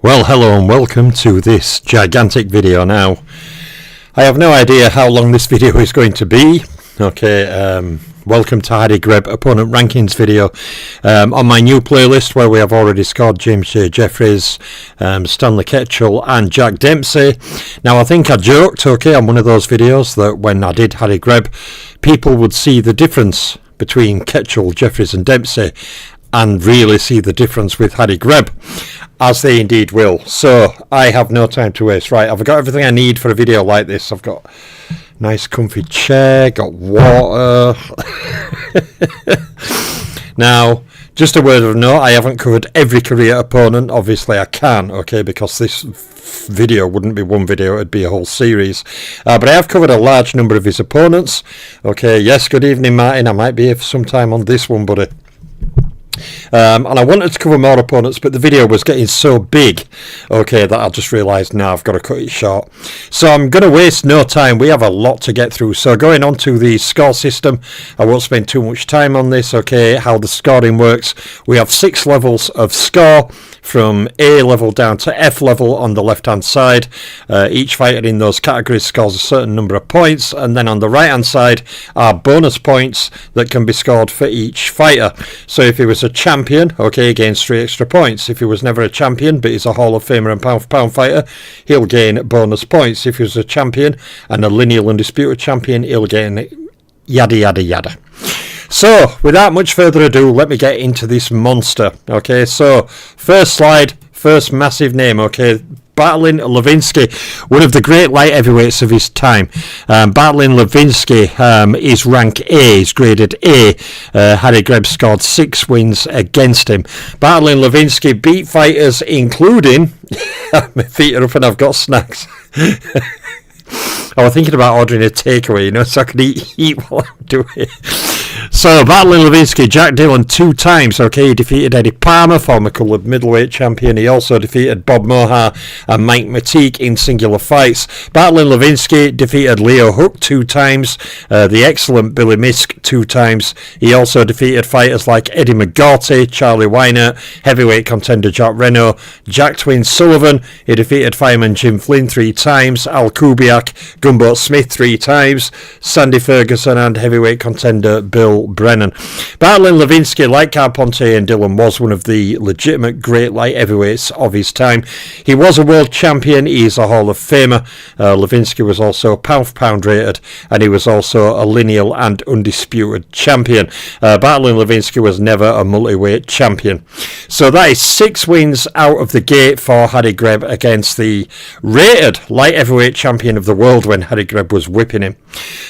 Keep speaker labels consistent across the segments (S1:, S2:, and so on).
S1: Well, hello and welcome to this gigantic video. Now, I have no idea how long this video is going to be. Welcome to Harry Greb opponent rankings video on my new playlist where we have already scored James J. Jeffries, Stanley Ketchell and Jack Dempsey. Now, I think I joked, on one of those videos that when I did Harry Greb, people would see the difference between Ketchell, Jeffries and Dempsey and really see the difference with Harry Greb, as they indeed will. So I have no time to waste. Right, I've got everything I need for a video like this. I've got nice comfy chair, got water. Now, just a word of note, I haven't covered every career opponent. Obviously I can, because this video wouldn't be one video, it'd be a whole series. But I have covered a large number of his opponents. Yes, good evening Martin, I might be here for some time on this one, buddy. And I wanted to cover more opponents, but the video was getting so big, that I just realised now I've got to cut it short. So I'm going to waste no time. We have a lot to get through. So going on to the score system, I won't spend too much time on this, how the scoring works. We have 6 levels of score, from A level down to F level on the left hand side. Each fighter in those categories scores a certain number of points, and then on the right hand side are bonus points that can be scored for each fighter. So if he was a champion, he gains 3 extra points. If he was never a champion but he's a Hall of Famer and pound for pound fighter, he'll gain bonus points. If he was a champion and a lineal undisputed champion, he'll gain yada yada yada. So, without much further ado, let me get into this monster. So first slide, first massive name, Battling Levinsky, one of the great light heavyweights of his time. Battling Levinsky is rank A, is graded A. Harry Greb scored 6 wins against him. Battling Levinsky beat fighters including... my feet are up and I've got snacks. I was thinking about ordering a takeaway, so I could eat while I'm doing it. So, Battling Levinsky, Jack Dillon 2 times, he defeated Eddie Palmer, former coloured middleweight champion. He also defeated Bob Mohar and Mike Mateek in singular fights. Battling Levinsky defeated Leo Hook 2 times, the excellent Billy Misk 2 times. He also defeated fighters like Eddie McGorty, Charlie Wynert, heavyweight contender Jack Reno, Jack Twin Sullivan. He defeated fireman Jim Flynn 3 times, Al Kubiak, Gunboat Smith 3 times, Sandy Ferguson and heavyweight contender Bill Brennan. Battling Levinsky, like Carpentier and Dillon, was one of the legitimate great light heavyweights of his time. He was a world champion. He is a Hall of Famer. Levinsky was also pound for pound rated, and he was also a lineal and undisputed champion. Battling Levinsky was never a multi-weight champion. So that is 6 wins out of the gate for Harry Greb against the rated light heavyweight champion of the world when Harry Greb was whipping him.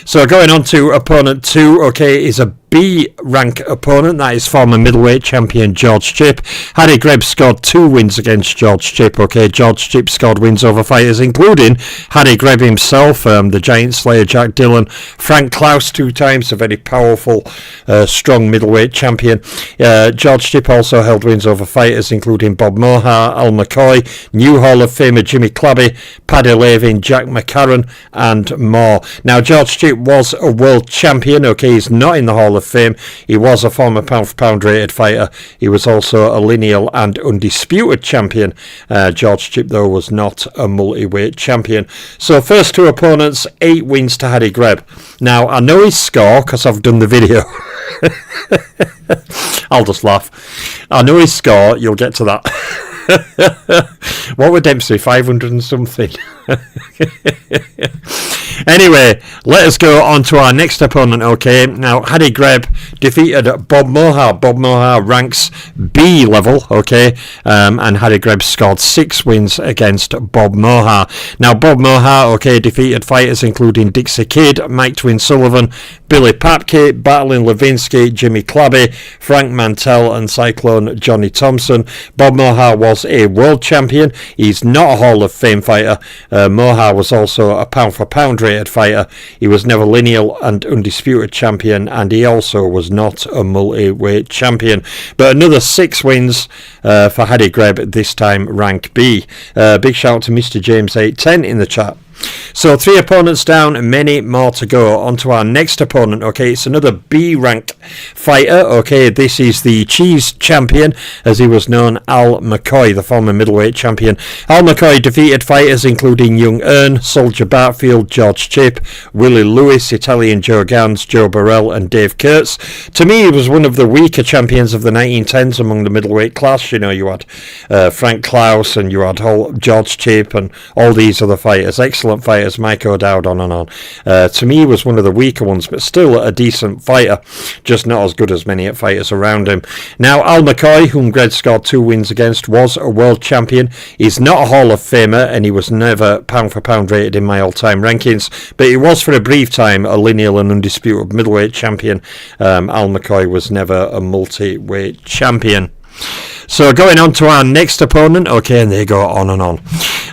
S1: So going on to opponent 2, is a B rank opponent. That is former middleweight champion George Chipp. Harry Greb scored 2 wins against George Chipp. George Chipp scored wins over fighters including Harry Greb himself, the Giant Slayer Jack Dillon, Frank Klaus 2 times, a very powerful, strong middleweight champion. George Chipp also held wins over fighters including Bob Mohar, Al McCoy, new Hall of Famer Jimmy Clabby, Paddy Lavin, Jack McCarron and more. Now, George Chipp was a world champion. He's not in the Hall of Fame. He was a former pound for pound rated fighter. He was also a lineal and undisputed champion. George Chipp, though, was not a multi-weight champion. So first 2 opponents, 8 wins to Harry Greb. Now, I know his score because I've done the video. I'll just laugh. I know his score. You'll get to that. What were Dempsey? 500 and something. Anyway, let us go on to our next opponent. Now Harry Greb defeated Bob Mohar. Bob Mohar ranks B level. And Harry Greb scored 6 wins against Bob Mohar. Now Bob Mohar defeated fighters including Dixie Kidd, Mike Twin Sullivan, Billy Papke, Battling Levinsky, Jimmy Clabby, Frank Mantell and Cyclone Johnny Thompson. Bob Mohar was a world champion. He's not a Hall of Fame fighter. Mohar was also a pound for pound rated fighter. He was never lineal and undisputed champion, and he also was not a multi-weight champion. But another 6 wins for Harry Greb, this time rank B. Big shout out to Mr. James 810 in the chat. So 3 opponents down and many more to go. On to our next opponent. Okay, it's another B rank fighter. Okay, this is the Cheese Champion, as he was known, Al McCoy, the former middleweight champion. Al McCoy defeated fighters including Young Earn, Soldier Barfield, George Chipp, Willie Lewis, Italian Joe Gans, Joe Burrell and Dave Kurtz. To me, he was one of the weaker champions of the 1910s among the middleweight class. You know, you had Frank Klaus and you had George Chipp and all these other fighters, excellent fighters, Mike O'Dowd, on and on. To me, he was one of the weaker ones, but still a decent fighter, just not as good as many fighters around him. Now, Al McCoy, whom Greb scored 2 wins against, was a world champion. He's not a Hall of Famer, and he was never pound for pound rated in my all-time rankings, but he was for a brief time a lineal and undisputed middleweight champion. Al McCoy was never a multi-weight champion. So going on to our next opponent, okay, and they go on and on,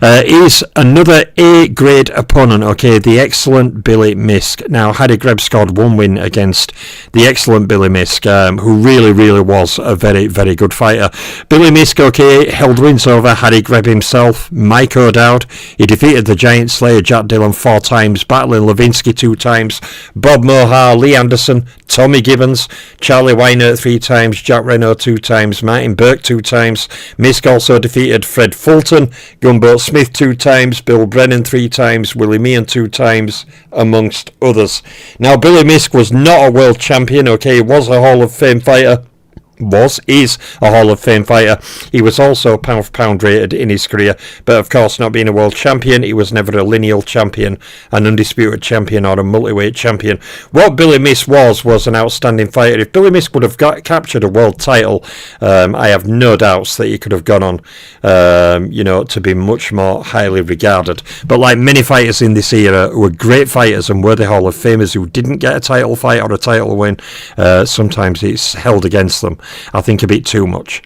S1: is another A-grade opponent, okay, the excellent Billy Misk. Now, Harry Greb scored 1 win against the excellent Billy Misk, who really was a very, very good fighter. Billy Misk, okay, held wins over Harry Greb himself, Mike O'Dowd. He defeated the Giant Slayer Jack Dillon 4 times, battling Levinsky 2 times, Bob Mohar, Lee Anderson, Tommy Gibbons, Charlie Weinert 3 times, Jack Reno 2 times, Martin Burke 2 times. Misk also defeated Fred Fulton, Gunboat Smith 2 times, Bill Brennan 3 times, Willie Meehan 2 times, amongst others. Now, Billy Misk was not a world champion, okay, he was a Hall of Fame fighter. Is a Hall of Fame fighter. He was also pound for pound rated in his career, but of course, not being a world champion, he was never a lineal champion, an undisputed champion or a multi-weight champion. What Billy Misk was an outstanding fighter. If Billy Misk would have captured a world title, I have no doubts that he could have gone on to be much more highly regarded. But like many fighters in this era who were great fighters and were the Hall of Famers who didn't get a title fight or a title win, sometimes it's held against them, I think, a bit too much.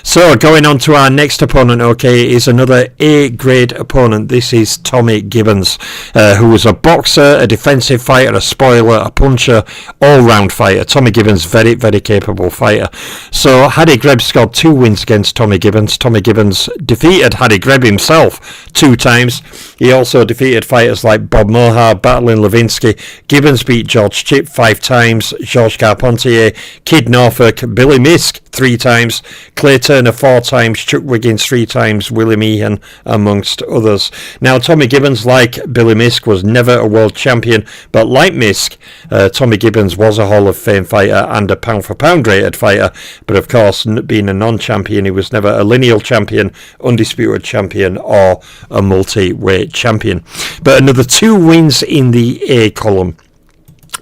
S1: So going on to our next opponent, okay, is another A-grade opponent. This is Tommy Gibbons, who was a boxer, a defensive fighter, a spoiler, a puncher, all-round fighter. Tommy Gibbons, very, very capable fighter. So Harry Greb scored 2 wins against Tommy Gibbons. Tommy Gibbons defeated Harry Greb himself 2 times. He also defeated fighters like Bob Mohar, battling Levinsky. Gibbons beat George Chipp 5 times, Georges Carpentier, Kid Norfolk, Billy Misk 3 times, Clay Turner 4 times, Chuck Wiggins 3 times, Willie Meehan, amongst others. Now, Tommy Gibbons, like Billy Misk, was never a world champion, but like Misk, Tommy Gibbons was a Hall of Fame fighter and a pound for pound rated fighter, but of course, being a non-champion, he was never a lineal champion, undisputed champion, or a multi-weight champion. But another 2 wins in the A column.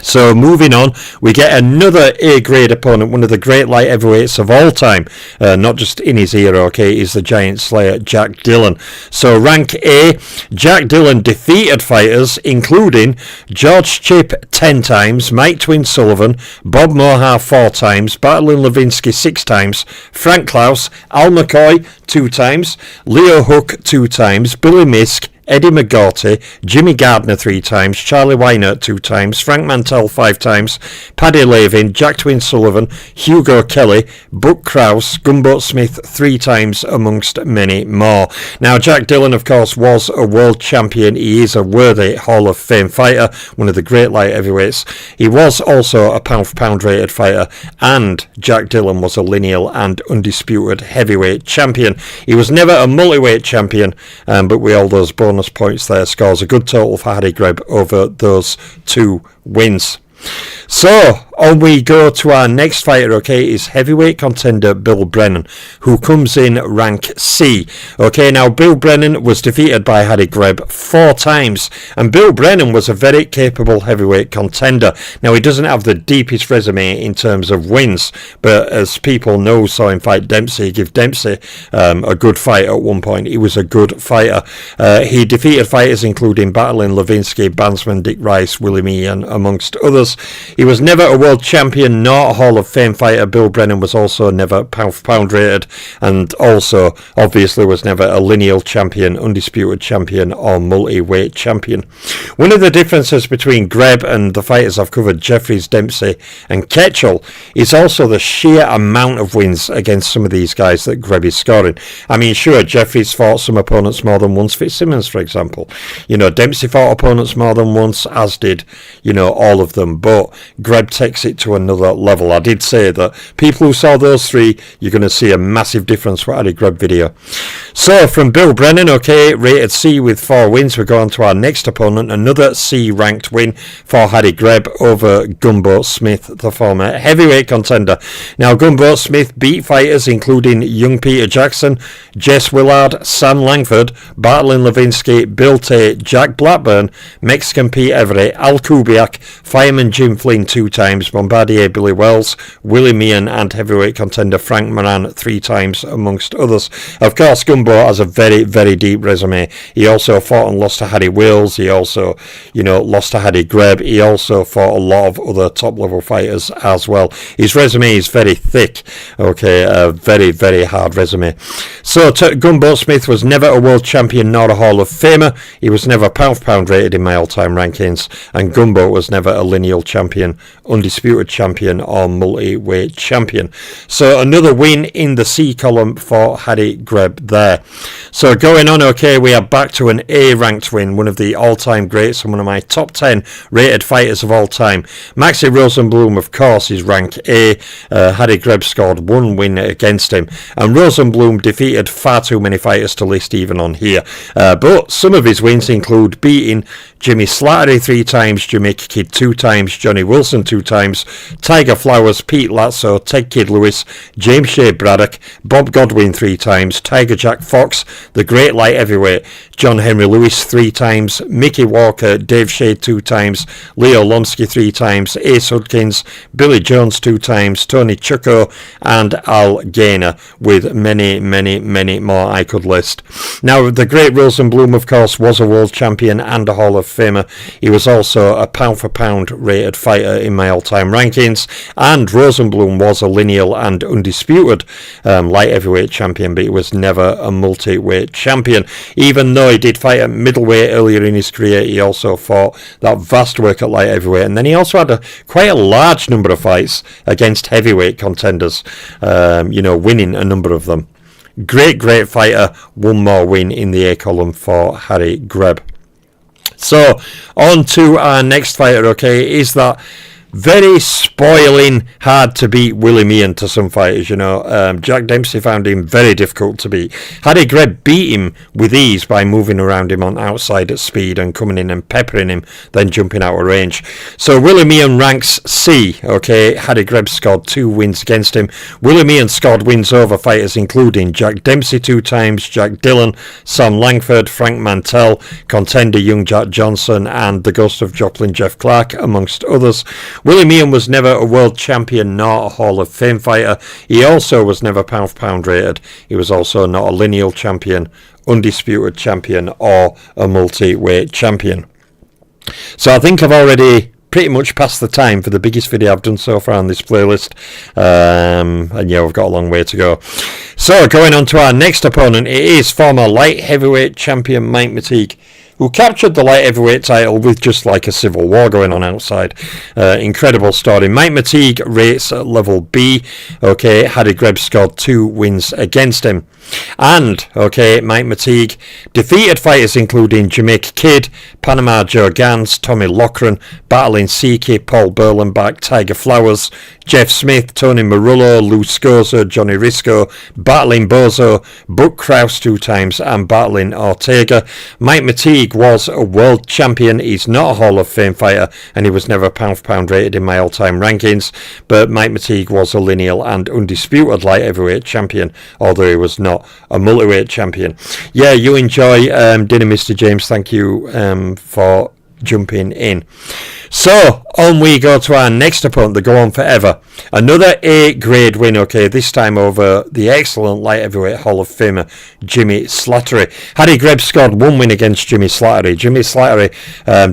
S1: So moving on, we get another A-grade opponent, one of the great light heavyweights of all time, not just in his era, okay, is the Giant Slayer Jack Dillon. So rank A, Jack Dillon defeated fighters including George Chipp 10 times, Mike Twin Sullivan, Bob Mohar 4 times, battling Levinsky 6 times, Frank Klaus, Al McCoy 2 times, Leo Hook 2 times, Billy Misk, Eddie McGaughty, Jimmy Gardner 3 times, Charlie Weinert 2 times, Frank Mantell 5 times, Paddy Lavin, Jack Twin Sullivan, Hugo Kelly, Buck Krause, Gunboat Smith 3 times, amongst many more. Now, Jack Dillon, of course, was a world champion. He is a worthy Hall of Fame fighter, one of the great light heavyweights. He was also a pound for pound rated fighter, and Jack Dillon was a lineal and undisputed heavyweight champion. He was never a multi-weight champion, but with all those bonus points there, scores a good total for Harry Greb over those 2 wins. So on we go to our next fighter, okay, is heavyweight contender Bill Brennan, who comes in rank C. Okay, now Bill Brennan was defeated by Harry Greb 4 times, and Bill Brennan was a very capable heavyweight contender. Now, he doesn't have the deepest resume in terms of wins, but as people know, saw him fight Dempsey, give Dempsey a good fight at one point. He was a good fighter. He defeated fighters including battling Levinsky, Bandsman, Dick Rice, Willie Meehan, amongst others. He was never a world champion nor a Hall of Fame fighter, Bill Brennan was also never pound for pound rated, and also obviously was never a lineal champion, undisputed champion, or multi-weight champion. One of the differences between Greb and the fighters I've covered, Jeffries, Dempsey and Ketchel, is also the sheer amount of wins against some of these guys that Greb is scoring. I mean, sure, Jeffries fought some opponents more than once, Fitzsimmons for example. You know, Dempsey fought opponents more than once, as did, you know, all of them, but Greb takes it to another level. I did say that people who saw those three, you're going to see a massive difference with Harry Greb video. So from Bill Brennan, okay, rated C with 4 wins, we go on to our next opponent, another C ranked win for Harry Greb over Gunboat Smith, the former heavyweight contender. Now Gunboat Smith beat fighters including young Peter Jackson, Jess Willard, Sam Langford, Bartlin Levinsky, Bill Tate, Jack Blackburn, Mexican Pete Everett, Al Kubiak, Fireman Jim Flynn 2 times, Bombardier Billy Wells, Willie Meehan and heavyweight contender Frank Moran 3 times, amongst others. Of course, Gunboat has a very, very deep resume. He also fought and lost to Harry Wills. He also, you know, lost to Harry Greb. He also fought a lot of other top level fighters as well. His resume is very thick, okay, a very, very hard resume. So Gunboat Smith was never a world champion nor a Hall of Famer. He was never pound for pound rated in my all-time rankings, and Gunboat was never a lineal champion, undisputed champion or multi-weight champion. So another win in the C column for Harry Greb there. So going on, okay, we are back to an A ranked win, one of the all-time greats and one of my top 10 rated fighters of all time. Maxi Rosenblum, of course, is rank A. Harry Greb scored 1 win against him, and Rosenblum defeated far too many fighters to list even on here. But some of his wins include beating Jimmy Slattery 3 times, Jamaica Kid 2 times, Johnny Wilson 2 times, Tiger Flowers, Pete Latzo, Ted Kid Lewis, James Shea Braddock, Bob Godwin 3 times, Tiger Jack Fox, the great light heavyweight, John Henry Lewis 3 times, Mickey Walker, Dave Shade 2 times, Leo Lomsky 3 times, Ace Hudkins, Billy Jones 2 times, Tony Chucko and Al Gainer, with many, many, many more I could list. Now, the great Rosenblum, of course, was a world champion and a Hall of Famer. He was also a pound for pound rated fighter in my all-time rankings, and Rosenblum was a lineal and undisputed light heavyweight champion, but he was never a multi-weight champion. Even though he did fight at middleweight earlier in his career, he also fought that vast work at light heavyweight, and then he also had quite a large number of fights against heavyweight contenders, you know, winning a number of them. Great fighter. 1 more win in the A column for Harry Greb. So on to our next fighter, okay, is that very spoiling, hard to beat Willie Meehan to some fighters, you know. Jack Dempsey found him very difficult to beat. Harry Greb beat him with ease by moving around him on outside at speed and coming in and peppering him, then jumping out of range. So Willie Meehan ranks C, okay. Harry Greb scored 2 wins against him. Willie Meehan scored wins over fighters including Jack Dempsey 2 times, Jack Dillon, Sam Langford, Frank Mantell, contender young Jack Johnson, and the ghost of Joplin Jeff Clark, amongst others. Willie Meehan was never a world champion nor a Hall of Fame fighter. He also was never pound for pound rated. He was also not a lineal champion, undisputed champion, or a multi-weight champion. So I think I've already pretty much passed the time for the biggest video I've done so far on this playlist, and yeah, we've got a long way to go. So going on to our next opponent, it is former light heavyweight champion Mike Mateague, who captured the light heavyweight title with just like a civil war going on outside. Incredible story. Mike Mateague rates at level B. Okay, Harry Greb scored 2 wins against him. And, okay, Mike Mateague defeated fighters including Jamaica Kid, Panama Joe Gans, Tommy Loughran, Battling Siki, Paul Berlenbach, Tiger Flowers, Jeff Smith, Tony Marullo, Lou Scosa, Johnny Risco, Battling Bozo, Buck Kraus 2 times, and Battling Ortega. Mike Mateague was a world champion. He's not a Hall of Fame fighter, and he was never pound for pound rated in my all-time rankings, but Mike Mateague was a lineal and undisputed light heavyweight champion, although he was not a multi-weight champion. Yeah, you enjoy dinner, Mr. James. Thank you for jumping in. So on we go to our next opponent, the Go On Forever. Another A-grade win, okay, this time over the excellent light heavyweight Hall of Famer Jimmy Slattery. Harry Greb scored one win against Jimmy Slattery. Jimmy Slattery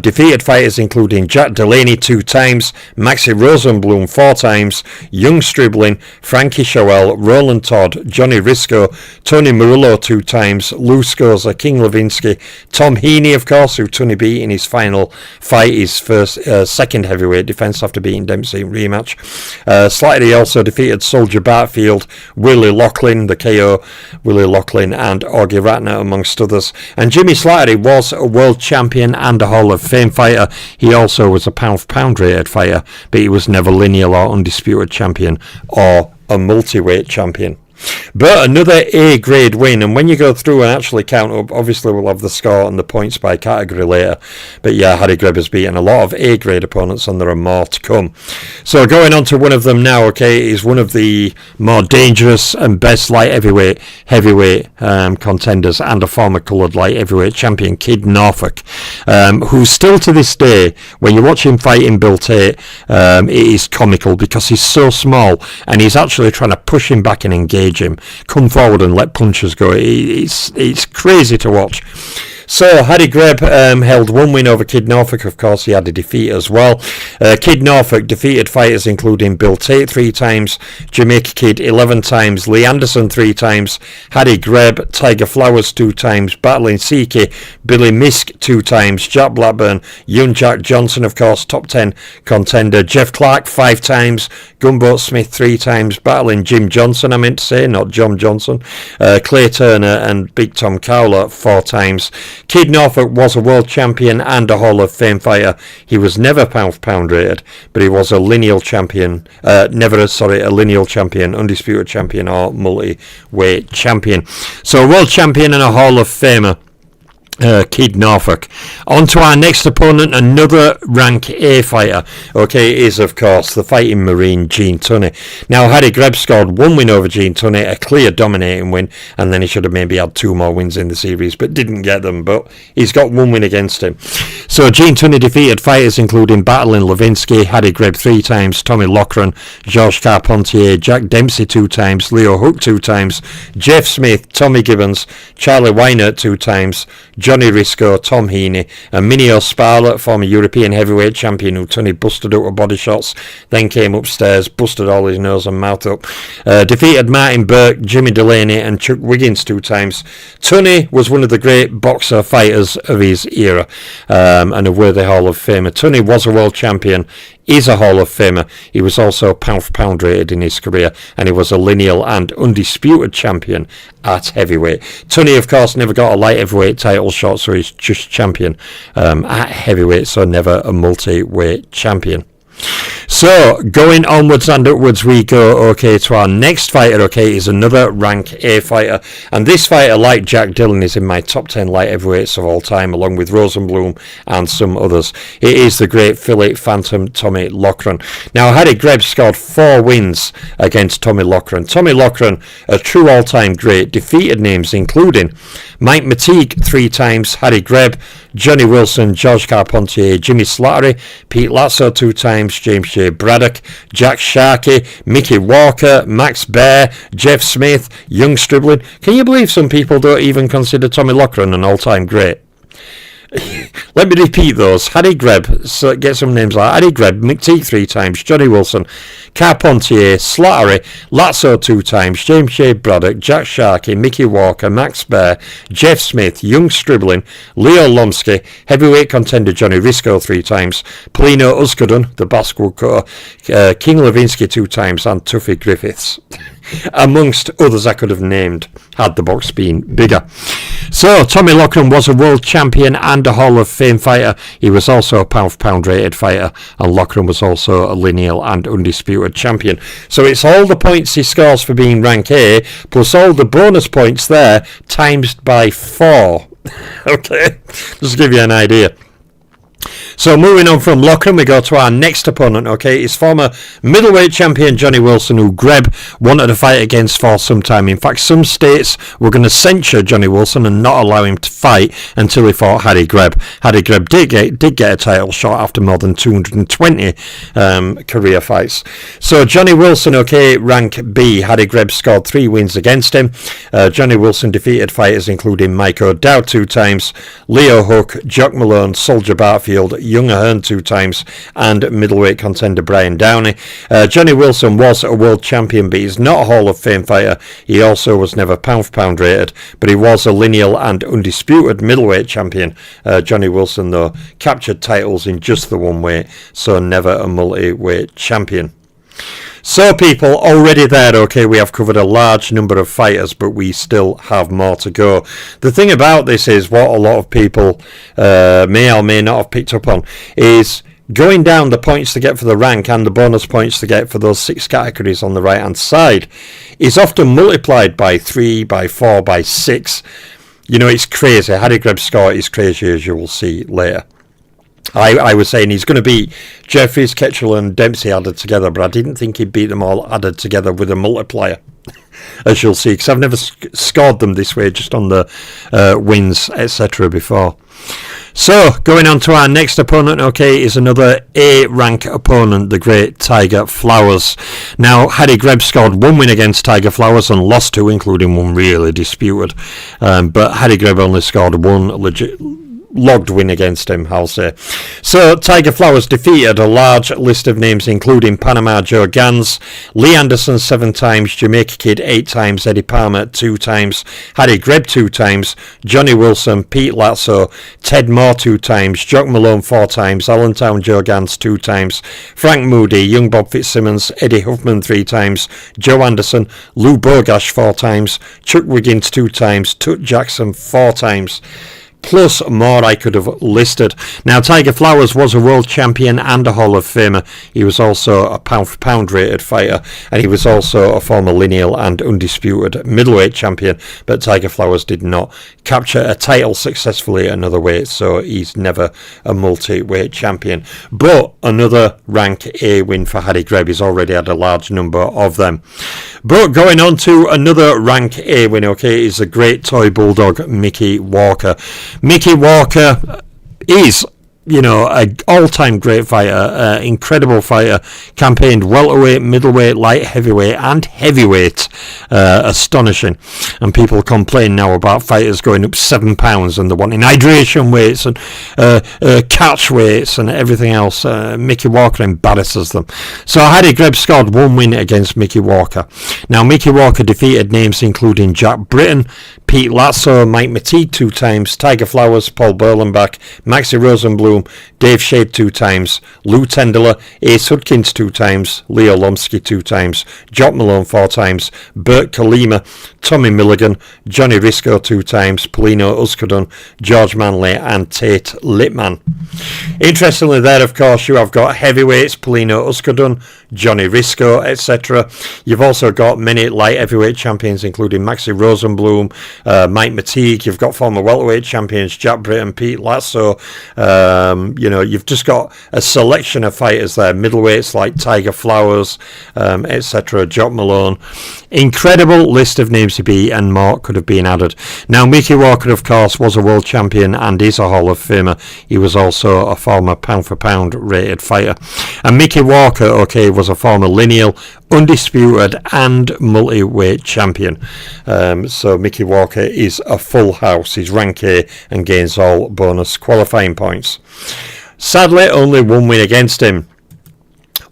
S1: defeated fighters including Jack Delaney 2 times, Maxi Rosenblum 4 times, Young Stribling, Frankie Showell, Roland Todd, Johnny Risco, Tony Murillo 2 times, Lou Scosa, King Levinsky, Tom Heaney, of course, who Tony beat in his final fight, his second heavyweight defence after beating Dempsey in rematch. Slattery also defeated Soldier Bartfield, Willie Loughlin, the KO, Willie Loughlin, and Augie Ratner, amongst others. And Jimmy Slattery was a world champion and a Hall of Fame fighter. He also was a pound-for-pound rated fighter, but he was never lineal or undisputed champion or a multi-weight champion. But another A-grade win, and when you go through and actually count up, obviously we'll have the score and the points by category later, but yeah, Harry Greb has beaten a lot of A-grade opponents and there are more to come. So going on to one of them now, okay, is one of the more dangerous and best light heavyweight contenders and a former coloured light heavyweight champion, Kid Norfolk, who still to this day, when you watch him fight in Bill Tate, it is comical because he's so small and he's actually trying to push him back and engage him, come forward and let punches go. It's crazy to watch. So Harry Greb held one win over Kid Norfolk. Of course, he had a defeat as well. Kid Norfolk defeated fighters including Bill Tate 3 times, Jamaica Kid 11 times, Lee Anderson 3 times, Harry Greb, Tiger Flowers 2 times, Battling Siki, Billy Misk 2 times, Jack Blackburn, Young Jack Johnson, of course, top 10 contender, Jeff Clark 5 times, Gunboat Smith 3 times, Battling Jim Johnson, I meant to say, not John Johnson, Clay Turner and Big Tom Cowler 4 times. Kid Norfolk was a world champion and a Hall of Fame fighter. He was never pound-for-pound rated, but he was a lineal champion, a lineal champion, undisputed champion or multi-weight champion. So a world champion and a Hall of Famer. Kid Norfolk. On to our next opponent, another rank A fighter. Okay, is of course the fighting Marine Gene Tunney. Now Harry Greb scored one win over Gene Tunney, a clear dominating win, and then he should have maybe had 2 more wins in the series, but didn't get them. But he's got one win against him. So Gene Tunney defeated fighters including Battling Levinsky, Harry Greb 3 times, Tommy Loughran, Georges Carpentier, Jack Dempsey 2 times, Leo Hook 2 times, Jeff Smith, Tommy Gibbons, Charlie Weinert 2 times, Johnny Risco, Tom Heaney, and Minio Sparlet, former European heavyweight champion who Tunney busted out with body shots, then came upstairs, busted all his nose and mouth up. Defeated Martin Burke, Jimmy Delaney, and Chuck Wiggins 2 times. Tunney was one of the great boxer fighters of his era, and a worthy Hall of Famer. Tunney was a world champion, is a Hall of Famer. He was also pound-for-pound rated in his career, and he was a lineal and undisputed champion at heavyweight. Tunney, of course, never got a light heavyweight title shot, so he's just champion at heavyweight, so never a multi-weight champion. So, going onwards and upwards we go, okay, to our next fighter, okay, is another rank A fighter. And this fighter, like Jack Dillon, is in my top 10 light heavyweights of all time, along with Rosenblum and some others. It is the great Philly Phantom Tommy Loughran. Now, Harry Greb scored 4 wins against Tommy Loughran. Tommy Loughran, a true all-time great, defeated names including Mike Mateague 3 times, Harry Greb, Johnny Wilson, George Carpentier, Jimmy Slattery, Pete Latzo 2 times, James J. Braddock, Jack Sharkey, Mickey Walker, Max Baer, Jeff Smith, Young Stribling. Can you believe some people don't even consider Tommy Loughran an all-time great? Let me repeat those. Harry Greb, so get some names like Harry Greb, McTeague 3 times, Johnny Wilson, Carpentier, Slattery, Latzo 2 times, James J. Braddock, Jack Sharkey, Mickey Walker, Max Baer, Jeff Smith, Young Stribling, Leo Lomsky, heavyweight contender Johnny Risco 3 times, Polino Uskudun, the Basque Woodcutter, King Levinsky 2 times, and Tuffy Griffiths. Amongst others I could have named had the box been bigger. So Tommy Loughran was a world champion and a Hall of Fame fighter. He was also a pound-for-pound rated fighter, and Loughran was also a lineal and undisputed champion. So it's all the points he scores for being rank A plus all the bonus points there times by 4. Okay, just to give you an idea. So moving on from Loughran, we go to our next opponent, okay? It's former middleweight champion Johnny Wilson, who Greb wanted to fight against for some time. In fact, some states were going to censure Johnny Wilson and not allow him to fight until he fought Harry Greb. Harry Greb did get a title shot after more than 220 career fights. So Johnny Wilson, okay, rank B. Harry Greb scored 3 wins against him. Johnny Wilson defeated fighters including Mike O'Dowd 2 times, Leo Hook, Jock Malone, Soldier Barfield, Young Ahern 2 times, and middleweight contender Brian Downey. Johnny Wilson was a world champion, but he's not a Hall of Fame fighter. He also was never pound for pound rated, but he was a lineal and undisputed middleweight champion. Johnny Wilson, though, captured titles in just the one weight, so never a multi-weight champion. So people, already there, okay, we have covered a large number of fighters, but we still have more to go. The thing about this is, what a lot of people may or may not have picked up on, is going down the points to get for the rank and the bonus points to get for those 6 categories on the right hand side is often multiplied by 3, by 4, by 6. You know, it's crazy. Harry Greb's score is crazy, as you will see later. I was saying he's going to beat Jeffries, Ketchel and Dempsey added together, but I didn't think he'd beat them all added together with a multiplier, as you'll see, because I've never scored them this way, just on the wins, etc. before. So, going on to our next opponent, okay, is another A-rank opponent, the great Tiger Flowers. Now, Harry Greb scored 1 win against Tiger Flowers and lost 2, including 1 really disputed. But Harry Greb only scored 1 legit logged win against him, I'll say. So Tiger Flowers defeated a large list of names including Panama Joe Gans, Lee Anderson 7 times, Jamaica Kid 8 times, Eddie Palmer 2 times, Harry Greb 2 times, Johnny Wilson, Pete Latzo, Ted Moore 2 times, Jock Malone 4 times, Allentown Joe Gans 2 times, Frank Moody, Young Bob Fitzsimmons, Eddie Huffman 3 times, Joe Anderson, Lou Bogash 4 times, Chuck Wiggins 2 times, Tut Jackson 4 times. Plus more I could have listed. Now, Tiger Flowers was a world champion and a Hall of Famer. He was also a pound-for-pound rated fighter, and he was also a former lineal and undisputed middleweight champion, but Tiger Flowers did not capture a title successfully at another weight, so he's never a multi-weight champion. But another rank A win for Harry Greb. He's already had a large number of them. But going on to another rank A win, okay, is the great toy bulldog Mickey Walker. Mickey Walker is, you know, an all-time great fighter, incredible fighter, campaigned welterweight, middleweight, light heavyweight and heavyweight, astonishing. And people complain now about fighters going up 7 pounds and they're wanting hydration weights and catch weights and everything else. Mickey Walker embarrasses them. So Harry Greb scored 1 win against Mickey Walker. Now Mickey Walker defeated names including Jack Britton, Pete Latzo, Mike Mateague 2 times, Tiger Flowers, Paul Berlenbach, Maxie Rosenblum, Dave Shade 2 times, Lou Tenderler, Ace Hudkins 2 times, Leo Lomsky 2 times, Jock Malone 4 times, Bert Kalima, Tommy Milligan, Johnny Risco 2 times, Polino Uskudun, George Manley and Tate Littman. Interestingly there, of course, you have got heavyweights, Polino Uskudun, Johnny Risco, etc. You've also got many light heavyweight champions including Maxie Rosenblum, Mike Mateague. You've got former welterweight champions Jack Britton, Pete Latzo. You know, you've just got a selection of fighters there, middleweights like Tiger Flowers, etc., Jock Malone. Incredible list of names to be, and more could have been added. Now, Mickey Walker, of course, was a world champion and is a Hall of Famer. He was also a former pound-for-pound rated fighter. And Mickey Walker, okay, was a former lineal, undisputed and multi-weight champion. So Mickey Walker is a full house. He's rank A and gains all bonus qualifying points. Sadly, only 1 win against him.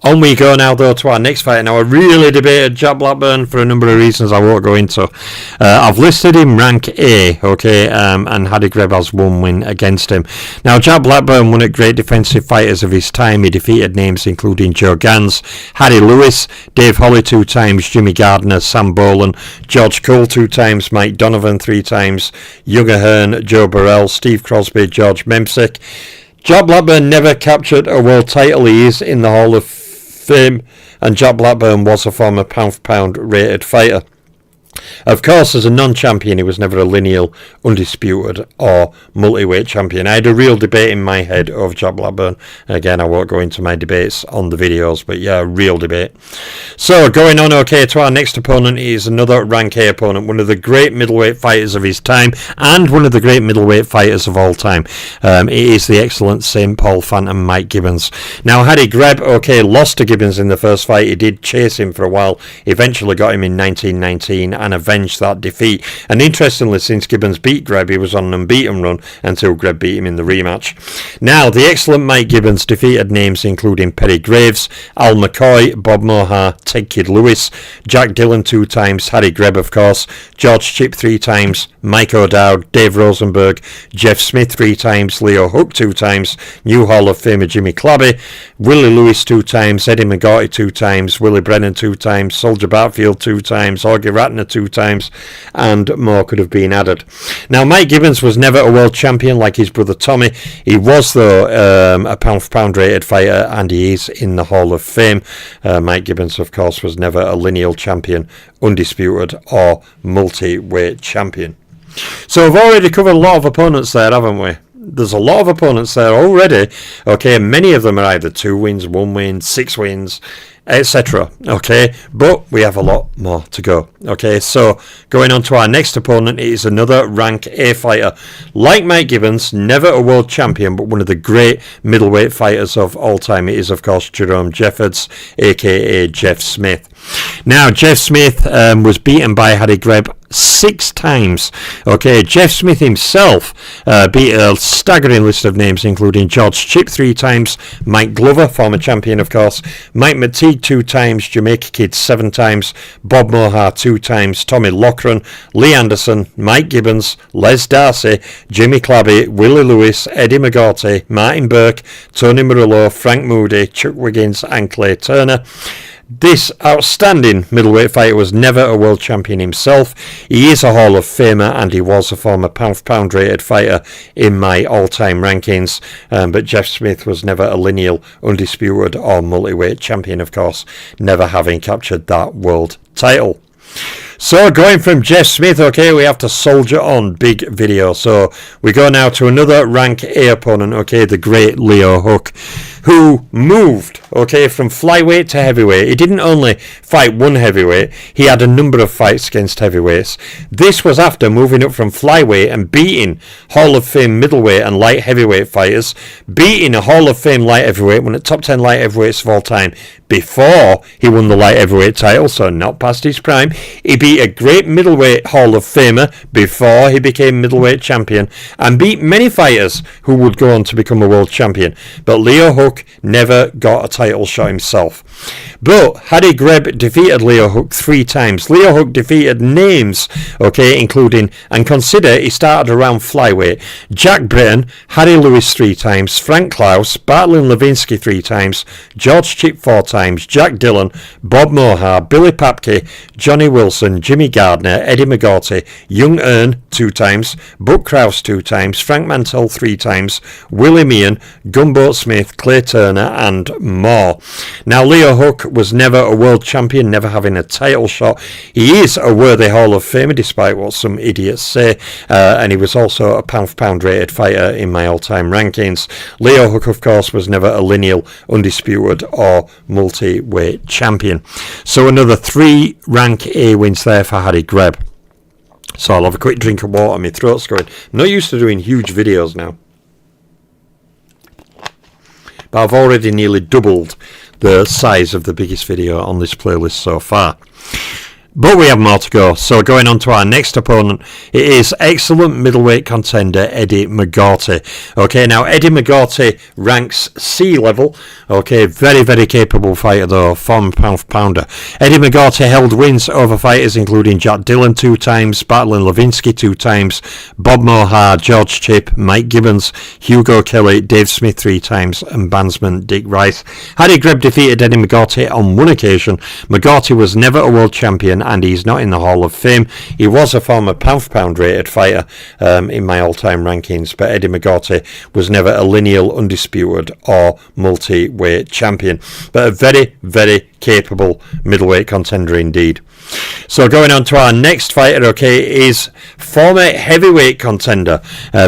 S1: On we go now, though, to our next fighter. Now, I really debated Jack Blackburn for a number of reasons I won't go into. I've listed him rank A, okay, and Harry Greb has 1 win against him. Now, Jack Blackburn won at great defensive fighters of his time. He defeated names including Joe Gans, Harry Lewis, Dave Holly 2 times, Jimmy Gardner, Sam Boland, George Cole 2 times, Mike Donovan 3 times, Young Ahern, Joe Burrell, Steve Crosby, George Memsick. Jack Blackburn never captured a world title. He is in the Hall of Fame, and Jack Blackburn was a former pound-for-pound rated fighter. Of course, as a non-champion, he was never a lineal, undisputed, or multi-weight champion. I had a real debate in my head over Jack Blackburn. Again, I won't go into my debates on the videos, but yeah, real debate. So, going on, okay, to our next opponent is another rank A opponent, one of the great middleweight fighters of his time, and one of the great middleweight fighters of all time. It is the excellent St. Paul Phantom Mike Gibbons. Now, Harry Greb, okay, lost to Gibbons in the first fight. He did chase him for a while, eventually got him in 1919, and avenged that defeat. And interestingly, since Gibbons beat Greb, he was on an unbeaten run until Greb beat him in the rematch. Now, the excellent Mike Gibbons defeated names including Perry Graves, Al McCoy, Bob Mohar, Ted Kid Lewis, Jack Dillon 2 times, Harry Greb of course, George Chip 3 times, Mike O'Dowd, Dave Rosenberg, Jeff Smith 3 times, Leo Hook 2 times, New Hall of Famer Jimmy Clabby, Willie Lewis 2 times, Eddie McGaughty 2 times, Willie Brennan 2 times, Soldier Barfield 2 times, Augie Ratner 2 times, and more could have been added. Now, Mike Gibbons was never a world champion like his brother Tommy. He was, though, a pound-for-pound rated fighter, and he is in the Hall of Fame. Mike Gibbons, of course, was never a lineal champion, undisputed, or multi-weight champion. So we've already covered a lot of opponents there, haven't we? There's a lot of opponents there already. Okay, many of them are either 2 wins, 1 win, 6 wins, etc. Okay, but we have a lot more to go. Okay, so going on to our next opponent, it is another rank A fighter. Like Mike Gibbons, never a world champion, but one of the great middleweight fighters of all time. It is, of course, Jerome Jeffords, aka Jeff Smith. Now, Jeff Smith was beaten by Harry Greb 6 times. Okay, Jeff Smith himself beat a staggering list of names, including George Chip 3 times, Mike Glover, former champion of course, Mike McTeague 2 times, Jamaica Kid 7 times, Bob Mohar 2 times, Tommy Loughran, Lee Anderson, Mike Gibbons, Les Darcy, Jimmy Clabby, Willie Lewis, Eddie McGaughty, Martin Burke, Tony Murillo, Frank Moody, Chuck Wiggins, and Clay Turner. This outstanding middleweight fighter was never a world champion himself. He is a Hall of Famer, and he was a former pound-for-pound rated fighter in my all-time rankings. But Jeff Smith was never a lineal, undisputed, or multi-weight champion, of course, never having captured that world title. So going from Jeff Smith, okay, we have to soldier on. Big video. So we go now to another rank A opponent, okay, the great Leo Hook, who moved, okay, from flyweight to heavyweight. He didn't only fight one heavyweight, he had a number of fights against heavyweights. This was after moving up from flyweight and beating Hall of Fame middleweight and light heavyweight fighters, beating a Hall of Fame light heavyweight, one of the top 10 light heavyweights of all time, before he won the light heavyweight title, so not past his prime. He beat a great middleweight Hall of Famer before he became middleweight champion, and beat many fighters who would go on to become a world champion. But Leo Hook never got a title shot himself. But Harry Greb defeated Leo Hook 3 times. Leo Hook defeated names, okay, including, and consider he started around flyweight, Jack Britton, Harry Lewis 3 times, Frank Klaus, Bartlin Levinsky 3 times, George Chip 4 times, Jack Dillon, Bob Mohar, Billy Papke, Johnny Wilson, Jimmy Gardner, Eddie McGaughty, Young Earn 2 times, Buck Krause 2 times, Frank Mantell 3 times, Willie Meehan, Gunboat Smith, Clay Turner, and more. Now, Leo Hook was never a world champion, never having a title shot. He is a worthy Hall of Famer, despite what some idiots say, and he was also a pound-for-pound rated fighter in my all-time rankings. Leo Hook, of course, was never a lineal, undisputed, or multi-weight champion. So another 3 rank A wins there for Harry Greb. So I'll have a quick drink of water, my throat's going. I'm not used to doing huge videos now, but I've already nearly doubled the size of the biggest video on this playlist so far. But we have more to go. So going on to our next opponent, it is excellent middleweight contender Eddie McGaughty. Okay, now Eddie McGaughty ranks C level. Okay, very, very capable fighter though, former pound-for-pounder. Eddie McGaughty held wins over fighters including Jack Dillon 2 times, Bartlin Levinsky 2 times, Bob Mohar, George Chip, Mike Gibbons, Hugo Kelly, Dave Smith 3 times, and bandsman Dick Rice. Harry Greb defeated Eddie McGaughty on 1 occasion. McGaughty was never a world champion, and he's not in the Hall of Fame. He was a former pound-for-pound rated fighter in my all-time rankings, but Eddie McGaughty was never a lineal, undisputed, or multi-weight champion. But a very, very capable middleweight contender indeed. So going on to our next fighter, okay, is former heavyweight contender,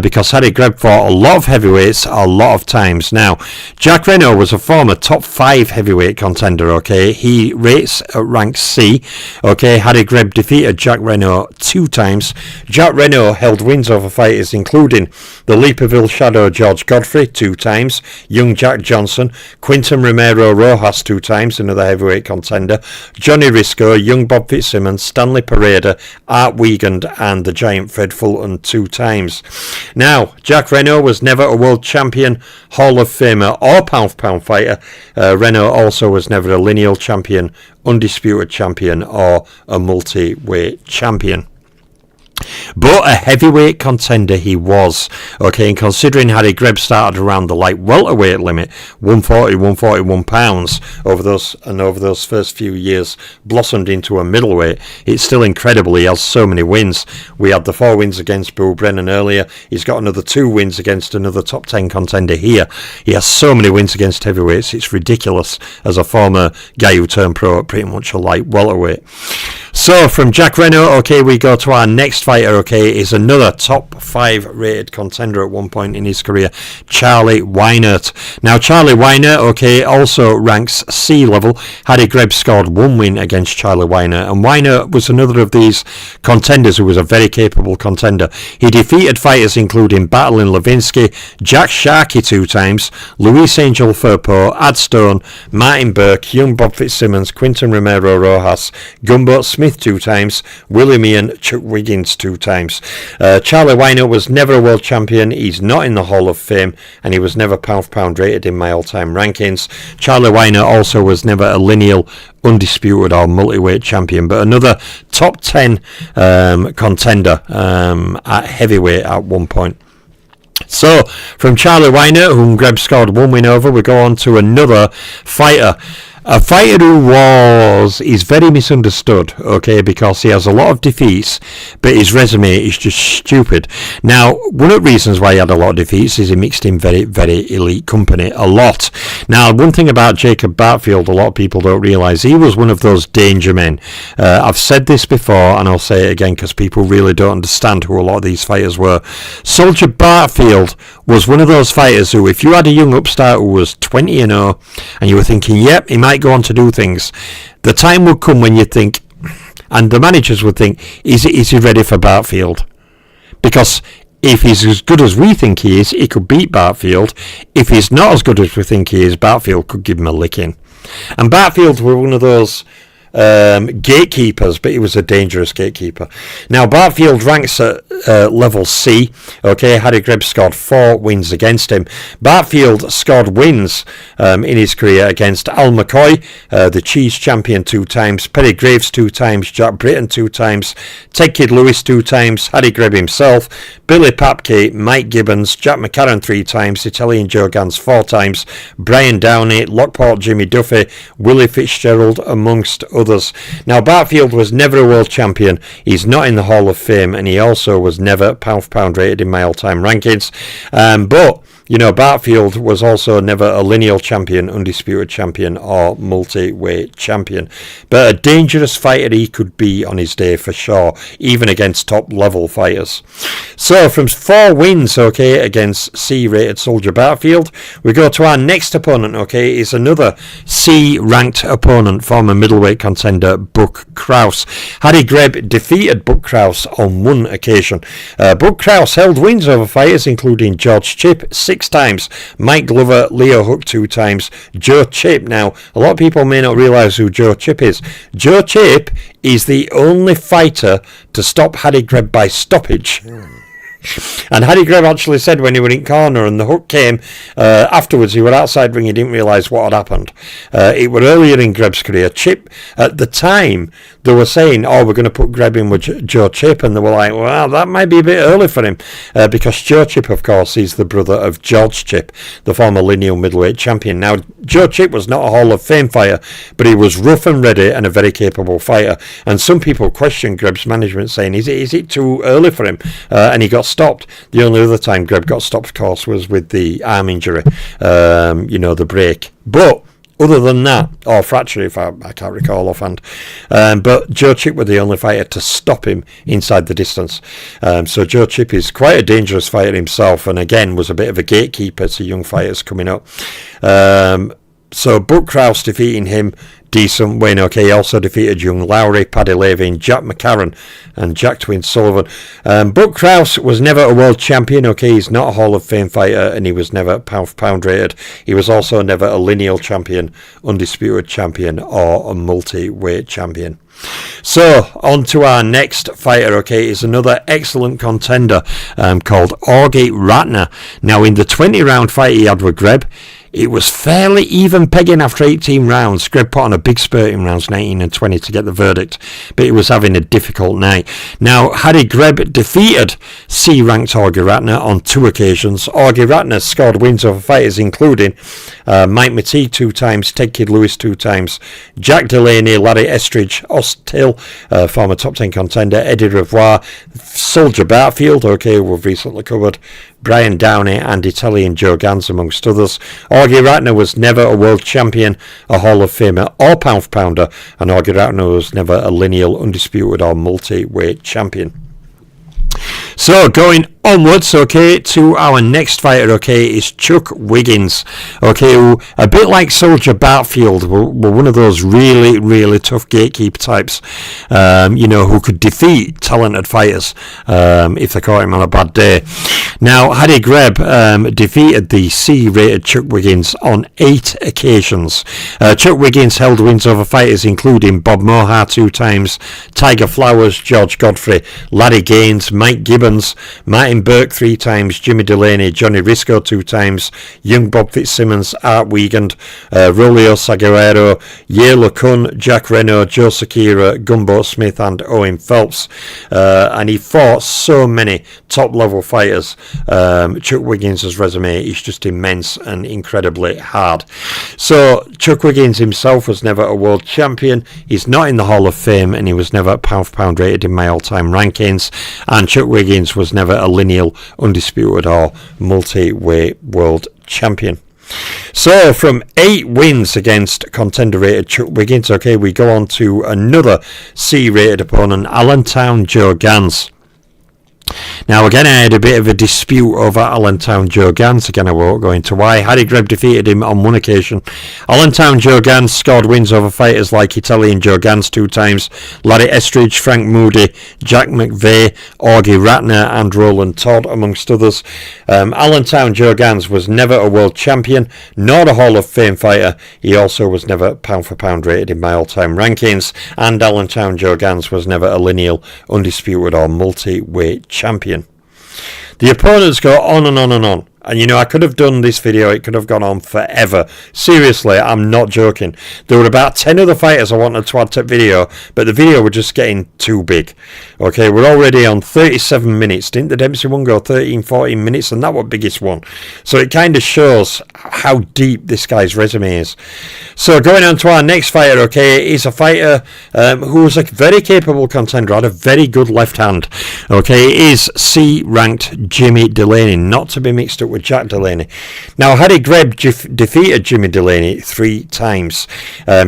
S1: because Harry Greb fought a lot of heavyweights a lot of times. Now, Jack Reno was a former top 5 heavyweight contender, okay. He rates at rank C, okay. Harry Greb defeated Jack Reno 2 times. Jack Reno held wins over fighters including the Leaperville Shadow George Godfrey 2 times, young Jack Johnson, Quinton Romero Rojas 2 times, another heavyweight contender, Johnny Risco, young Bob Fitzsimmons, Stanley Pareda, Art Wiegand, and the giant Fred Fulton 2 times. Now, Jack Reno was never a world champion, Hall of Famer, or pound-for-pound fighter. Reno also was never a lineal champion, undisputed champion, or a multi-weight champion. But a heavyweight contender he was, okay, and considering Harry Greb started around the light welterweight limit, 141 pounds, over those first few years blossomed into a middleweight, it's still incredible he has so many wins. We had the 4 wins against Bill Brennan earlier, he's got another 2 wins against another top 10 contender here. He has so many wins against heavyweights, it's ridiculous as a former guy who turned pro at pretty much a light welterweight. So from Jack Reno, okay, we go to our next fighter, okay, is another top 5 rated contender at one point in his career, Charlie Weinert. Now, Charlie Weinert, okay, also ranks C level. Harry Greb scored 1 win against Charlie Weinert, and Weinert was another of these contenders who was a very capable contender. He defeated fighters including Battling Levinsky, Jack Sharkey 2 times, Luis Angel Firpo, Ad Stone, Martin Burke, young Bob Fitzsimmons, Quinton Romero Rojas, Gunboat Smith 2 times, William Ian, Chuck Wiggins 2 times. Charlie Weinert was never a world champion, he's not in the Hall of Fame, and he was never pound for pound rated in my all-time rankings. Charlie Weinert also was never a lineal, undisputed or multi-weight champion, but another top 10 contender at heavyweight at one point. So from Charlie Weinert, whom Greb scored 1 win over, we go on to another fighter. A fighter who is very misunderstood, okay, because he has a lot of defeats, but his resume is just stupid. Now, one of the reasons why he had a lot of defeats is he mixed in very, very elite company a lot. Now, one thing about Jacob Bartfield, a lot of people don't realise, he was one of those danger men. I've said this before, and I'll say it again, because people really don't understand who a lot of these fighters were. Soldier Bartfield was one of those fighters who, if you had a young upstart who was 20-0, and you were thinking, yep, he might go on to do things, the time would come when you'd think, and the managers would think, is he ready for Bartfield? Because if he's as good as we think he is, he could beat Bartfield. If he's not as good as we think he is, Bartfield could give him a licking. And Bartfield were one of those gatekeepers, but he was a dangerous gatekeeper. Now, Bartfield ranks at level C. Okay, Harry Greb scored 4 wins against him. Bartfield scored wins in his career against Al McCoy, the Cheese Champion 2 times, Perry Graves 2 times, Jack Britton 2 times, Ted Kid Lewis 2 times, Harry Greb himself, Billy Papke, Mike Gibbons, Jack McCarran 3 times, Italian Joe Gans 4 times, Brian Downey, Lockport Jimmy Duffy, Willie Fitzgerald, amongst others. Now, Bartfield was never a world champion. He's not in the Hall of Fame, and he also was never pound for pound rated in my all-time rankings. But you know, Bartfield was also never a lineal champion, undisputed champion, or multi-weight champion. But a dangerous fighter he could be on his day for sure, even against top-level fighters. So, from 4 wins, okay, against C-rated Soldier Bartfield, we go to our next opponent, okay, is another C-ranked opponent, former middleweight contender Buck Krause. Harry Greb defeated Buck Krause on 1 occasion. Buck Krause held wins over fighters including George Chipp 6 times, Mike Glover, Leo Hook 2 times, Joe Chipp. Now, a lot of people may not realise who Joe Chipp is. Joe Chipp is the only fighter to stop Harry Greb by stoppage. And Harry Greb actually said when he were in corner and the hook came afterwards, he were outside ring, he didn't realise what had happened. It were earlier in Greb's career. Chipp, at the time, they were saying, oh, we're going to put Greb in with Joe Chipp, and they were like, well, that might be a bit early for him, because Joe Chipp, of course, is the brother of George Chipp, the former lineal middleweight champion. Now, Joe Chipp was not a Hall of Fame fighter, but he was rough and ready and a very capable fighter, and some people questioned Greb's management, saying, is it too early for him? And he got stopped. The only other time Greb got stopped, of course, was with the arm injury, the break. But other than that, or fracture if I can't recall offhand. But Joe Chip was the only fighter to stop him inside the distance. So Joe Chip is quite a dangerous fighter himself, and again was a bit of a gatekeeper to young fighters coming up. So Buck Krause defeating him, decent win. Okay, he also defeated young Lowry, Paddy Levine, Jack McCarron, and Jack Twin Sullivan. Buck Krause was never a world champion. Okay, he's not a Hall of Fame fighter, and he was never pound for pound rated. He was also never a lineal champion, undisputed champion, or a multi-weight champion. So on to our next fighter. Okay, is another excellent contender called Augie Ratner. Now in the 20-round fight he had with Greb, it was fairly even pegging after 18 rounds. Greb put on a big spurt in rounds 19 and 20 to get the verdict, but he was having a difficult night. Now, Harry Greb defeated C-ranked Augie Ratner on 2 occasions. Augie Ratner scored wins over fighters including Mike McTeague 2 times, Ted Kid Lewis 2 times, Jack Delaney, Larry Estridge, Ost Hill, former top 10 contender, Eddie Revoir, Soldier Barfield, okay, who we've recently covered, Brian Downey, Andy Telly and Joe Gans, amongst others. Augie Ratner was never a world champion, a Hall of Famer or pound for pounder, and Augie Ratner was never a lineal, undisputed or multi-weight champion. So going onwards, okay, to our next fighter, okay, is Chuck Wiggins, okay, who, a bit like Soldier Barfield, were one of those really, really tough gatekeeper types, who could defeat talented fighters if they caught him on a bad day. Now, Harry Greb defeated the C-rated Chuck Wiggins on 8 occasions. Chuck Wiggins held wins over fighters including Bob Mohar 2 times, Tiger Flowers, George Godfrey, Larry Gaines, Mike Gibbons, Martin Burke 3 times, Jimmy Delaney, Johnny Risco 2 times, young Bob Fitzsimmons, Art Wiegand, Rolio Saguero, Ye LeCun, Jack Reno, Joe Sakira, Gumbo Smith and Owen Phelps. And he fought so many top-level fighters. Chuck Wiggins' resume is just immense and incredibly hard. So Chuck Wiggins himself was never a world champion. He's not in the Hall of Fame, and he was never pound for pound rated in my all-time rankings. And Chuck Wiggins was never a lineal, undisputed or multi-weight world champion. So from 8 wins against contender-rated Chuck Wiggins, okay, we go on to another C-rated opponent, Allentown Joe Gans. Now again, I had a bit of a dispute over Allentown Joe Gans. Again, I won't go into why. Harry Greb defeated him on 1 occasion. Allentown Joe Gans scored wins over fighters like Italian Joe Gans 2 times, Larry Estridge, Frank Moody, Jack McVeigh, Augie Ratner and Roland Todd, amongst others. Allentown Joe Gans was never a world champion, nor a Hall of Fame fighter. He also was never pound for pound rated in my all-time rankings, and Allentown Joe Gans was never a lineal, undisputed or multi-weight champion. The opponents go on and on and on. And I could have done this video, it could have gone on forever. Seriously, I'm not joking. There were about 10 other fighters I wanted to add to the video, but the video was just getting too big. Okay, we're already on 37 minutes. Didn't the Dempsey one go 13, 14 minutes? And that was the biggest one. So it kind of shows how deep this guy's resume is. So going on to our next fighter, okay, is a fighter who was a very capable contender, had a very good left hand. Okay, it is C-ranked Jimmy Delaney, not to be mixed up with Jack Delaney. Now, Harry Greb defeated Jimmy Delaney 3 times.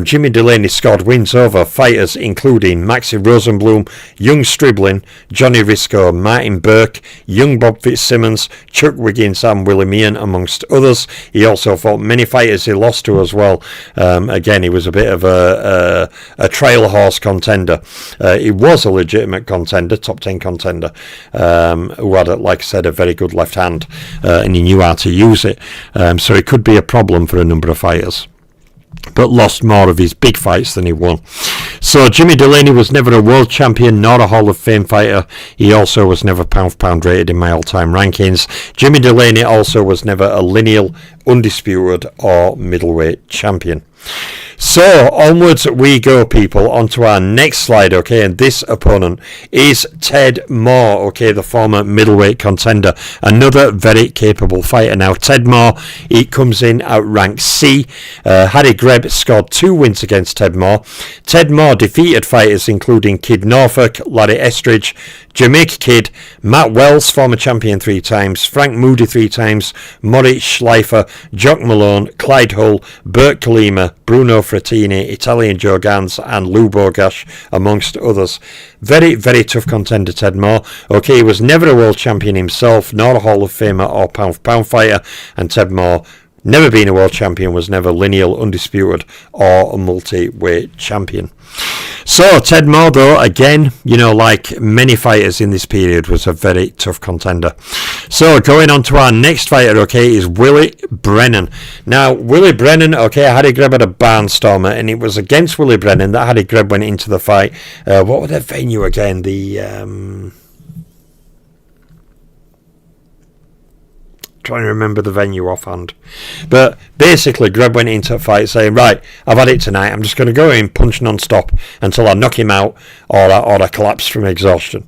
S1: Jimmy Delaney scored wins over fighters including Maxie Rosenblum, Young Striblin, Johnny Risco, Martin Burke, young Bob Fitzsimmons, Chuck Wiggins and Willie Meehan, amongst others. He also fought many fighters he lost to as well. Again, he was a bit of a trail horse contender. He was a legitimate contender, top 10 contender, who had, like I said, a very good left hand, and he knew how to use it. So it could be a problem for a number of fighters, but lost more of his big fights than he won. So Jimmy Delaney was never a world champion nor a Hall of Fame fighter. He also was never pound for pound rated in my all-time rankings. Jimmy Delaney also was never a lineal, undisputed or middleweight champion. So onwards we go, people, onto our next slide, okay, and this opponent is Ted Moore, okay, the former middleweight contender, another very capable fighter. Now Ted Moore, he comes in at rank C. Harry Greb scored 2 wins against Ted Moore. Ted Moore defeated fighters including Kid Norfolk, Larry Estridge, Jamaica Kid, Matt Wells, former champion 3 times, Frank Moody 3 times, Moritz Schleifer, Jock Malone, Clyde Hull, Bert Kalima, Bruno Frattini, Italian Joe Gans, and Lou Bogash, amongst others. Very, very tough contender, Ted Moore. Okay, he was never a world champion himself, nor a Hall of Famer or pound-for-pound fighter, and Ted Moore, never been a world champion, was never lineal, undisputed, or a multi-weight champion. So Ted Moore, though, again, you know, like many fighters in this period, was a very tough contender. So going on to our next fighter, okay, is Willie Brennan. Now, Willie Brennan, okay, Harry Greb had a barnstormer, and it was against Willie Brennan that Harry Greb went into the fight. What was that venue again? Trying to remember the venue offhand, but basically Greb went into a fight saying, right, I've had it tonight, I'm just going to go in, punch non-stop until I knock him out or I collapse from exhaustion.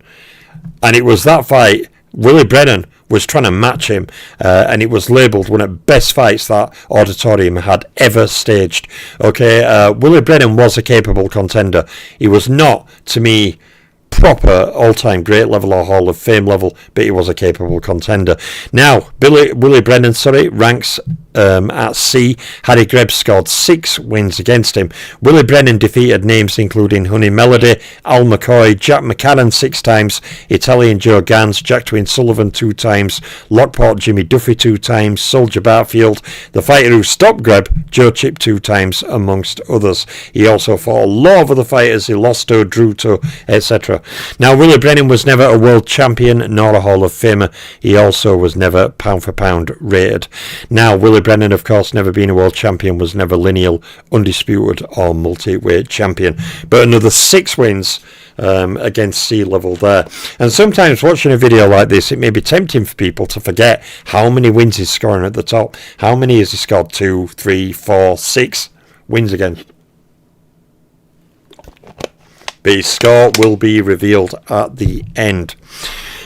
S1: And it was that fight. Willie Brennan was trying to match him, and it was labelled one of the best fights that auditorium had ever staged. Okay, Willie Brennan was a capable contender. He was not, to me, proper all-time great level or Hall of Fame level, but he was a capable contender. Now, Willie Brennan, ranks at C. Harry Greb scored 6 wins against him. Willie Brennan defeated names including Honey Melody, Al McCoy, Jack McCarran 6 times, Italian Joe Gans, Jack Twin Sullivan 2 times, Lockport Jimmy Duffy 2 times, Soldier Barfield, the fighter who stopped Greb, Joe Chip 2 times, amongst others. He also fought a lot of other fighters, he lost to, drew to, etc. Now, Willie Brennan was never a world champion nor a Hall of Famer. He also was never pound for pound rated. Now, Willie Brennan, of course, never been a world champion, was never lineal, undisputed, or multi-weight champion. But another 6 wins against C level there. And sometimes watching a video like this, it may be tempting for people to forget how many wins he's scoring at the top. How many has he scored? 2, 3, 4, 6 wins against? The score will be revealed at the end.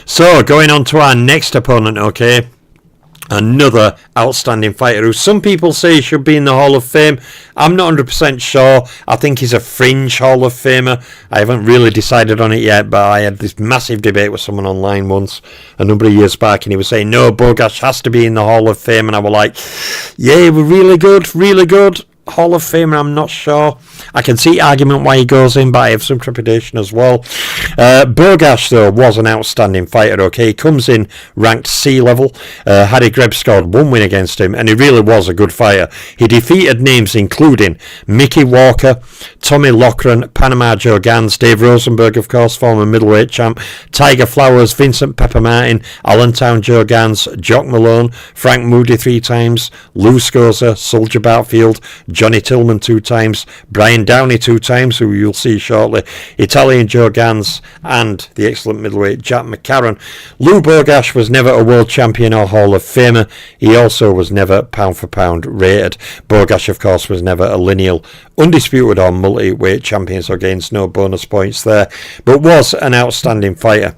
S1: So going on to our next opponent, okay, another outstanding fighter who some people say should be in the Hall of Fame. I'm not 100% sure. I think he's a fringe Hall of Famer. I haven't really decided on it yet, but I had this massive debate with someone online once a number of years back, and he was saying, no, Bogash has to be in the Hall of Fame, and I was like, yeah, we're really good. Hall of Famer, I'm not sure. I can see argument why he goes in, but I have some trepidation as well. Bogash, though, was an outstanding fighter, okay? He comes in ranked C level. Harry Greb scored 1 win against him, and he really was a good fighter. He defeated names including Mickey Walker, Tommy Loughran, Panama Joe Gans, Dave Rosenberg, of course, former middleweight champ, Tiger Flowers, Vincent Pepper Martin, Allentown Joe Gans, Jock Malone, Frank Moody 3 times, Lou Scosa, Soldier Barfield, Johnny Tillman 2 times, Brian Downey 2 times, who you'll see shortly, Italian Joe Gans, and the excellent middleweight Jack McCarran. Lou Bogash was never a world champion or Hall of Famer. He also was never pound for pound rated. Bogash, of course, was never a lineal, undisputed or multi-weight champion, so against no bonus points there, but was an outstanding fighter.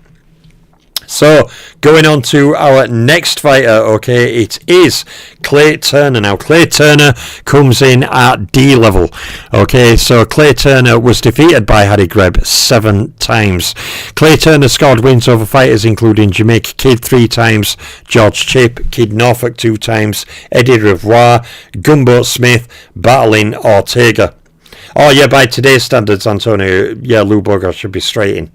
S1: So, going on to our next fighter, okay, it is Clay Turner. Now, Clay Turner comes in at D level, okay, so Clay Turner was defeated by Harry Greb 7 times. Clay Turner scored wins over fighters including Jamaica Kid 3 times, George Chip, Kid Norfolk 2 times, Eddie Revoir, Gumbo Smith, battling Ortega. Oh yeah, by today's standards, Antonio, yeah, Lou Bogash should be straight in.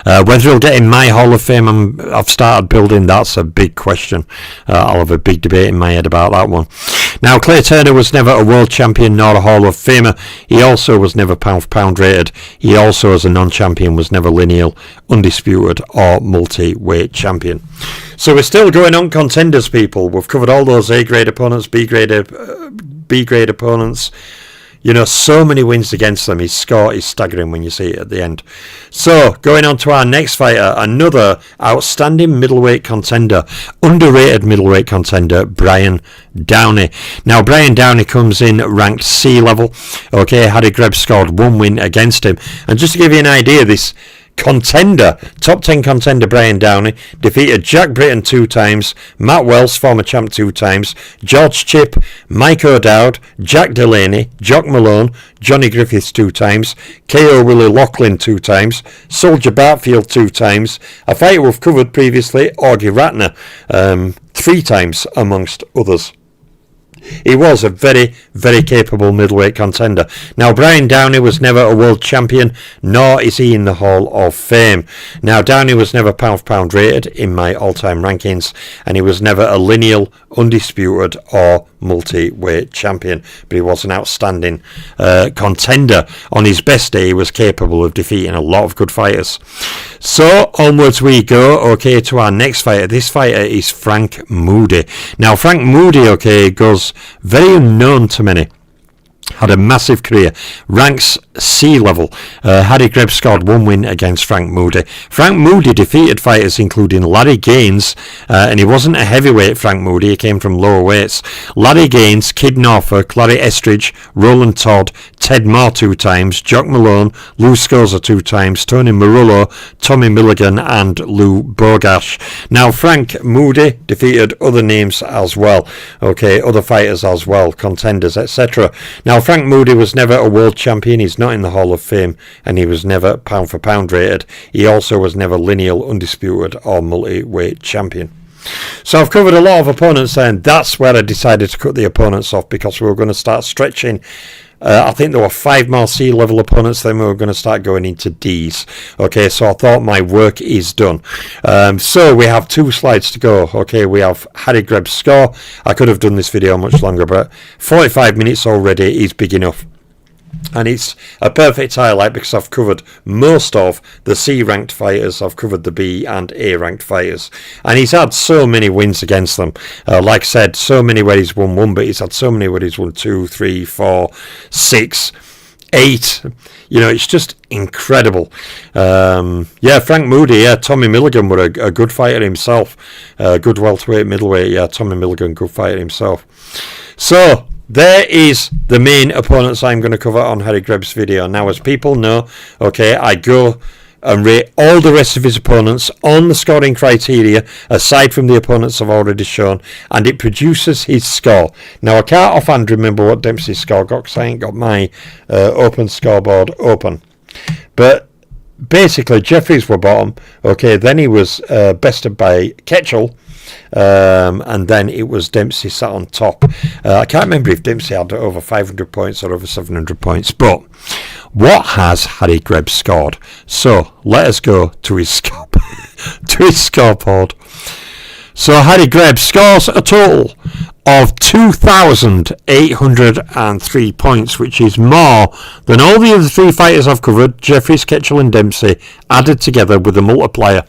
S1: Whether he'll get in my Hall of Fame, I've started building, that's a big question. I'll have a big debate in my head about that one. Now, Clay Turner was never a world champion nor a Hall of Famer. He also was never pound for pound rated. He also, as a non-champion, was never lineal, undisputed, or multi-weight champion. So we're still going on contenders, people. We've covered all those A-grade opponents, B-grade opponents. You know, so many wins against them. His score is staggering when you see it at the end. So, going on to our next fighter, another outstanding middleweight contender, underrated middleweight contender, Brian Downey. Now, Brian Downey comes in ranked C level. Okay, Harry Greb scored 1 win against him. And just to give you an idea, this contender, top 10 contender Brian Downey defeated Jack Britton 2 times, Matt Wells, former champ 2 times, George Chipp, Mike O'Dowd, Jack Delaney, Jock Malone, Johnny Griffiths 2 times, KO Willie Loughlin 2 times, Soldier Bartfield 2 times, a fighter we've covered previously, Augie Ratner, 3 times amongst others. He was a very, very capable middleweight contender. Now, Brian Downey was never a world champion, nor is he in the Hall of Fame. Now, Downey was never pound for pound rated in my all-time rankings, and he was never a lineal, undisputed, or multi-weight champion, but he was an outstanding contender. On his best day, he was capable of defeating a lot of good fighters. So, onwards we go, okay, to our next fighter. This fighter is Frank Moody. Now, Frank Moody, okay, goes very unknown to many. Had a massive career, ranks C level. Harry Greb scored 1 win against Frank Moody. Frank Moody defeated fighters including Larry Gaines, and he wasn't a heavyweight Frank Moody, he came from lower weights. Larry Gaines, Kid Norfolk, Larry Estridge, Roland Todd, Ted Moore 2 times, Jock Malone, Lou Scoza 2 times, Tony Marullo, Tommy Milligan, and Lou Bogash. Now, Frank Moody defeated other names as well, okay, other fighters as well, contenders, etc. Now, Frank Moody was never a world champion, he's not in the Hall of Fame, and he was never pound for pound rated. He also was never lineal, undisputed, or multi-weight champion. So I've covered a lot of opponents there, and that's where I decided to cut the opponents off, because we were going to start stretching. I think there were 5 more C level opponents, then we were going to start going into D's. Okay, so I thought my work is done. So we have 2 slides to go. Okay, we have Harry Greb's score. I could have done this video much longer, but 45 minutes already is big enough. And it's a perfect highlight because I've covered most of the C-ranked fighters. I've covered the B and A-ranked fighters. And he's had so many wins against them. Like I said, so many where he's won 1, but he's had so many where he's won 2, 3, 4, 6, 8. You know, it's just incredible. Yeah, Frank Moody, yeah, Tommy Milligan were a good fighter himself. Good welterweight, middleweight, yeah, Tommy Milligan, good fighter himself. So, there is the main opponents I'm going to cover on Harry Greb's video. Now, as people know, okay, I go and rate all the rest of his opponents on the scoring criteria, aside from the opponents I've already shown, and it produces his score. Now, I can't offhand remember what Dempsey's score got, because I ain't got my open scoreboard open. But basically, Jeffries were bottom, okay, then he was bested by Ketchel, and then it was Dempsey sat on top. I can't remember if Dempsey had over 500 points or over 700 points, but what has Harry Greb scored? So let us go to his scoreboard. So Harry Greb scores a total of 2,803 points, which is more than all the other 3 fighters I've covered, Jeffries, Ketchel and Dempsey, added together with a multiplier.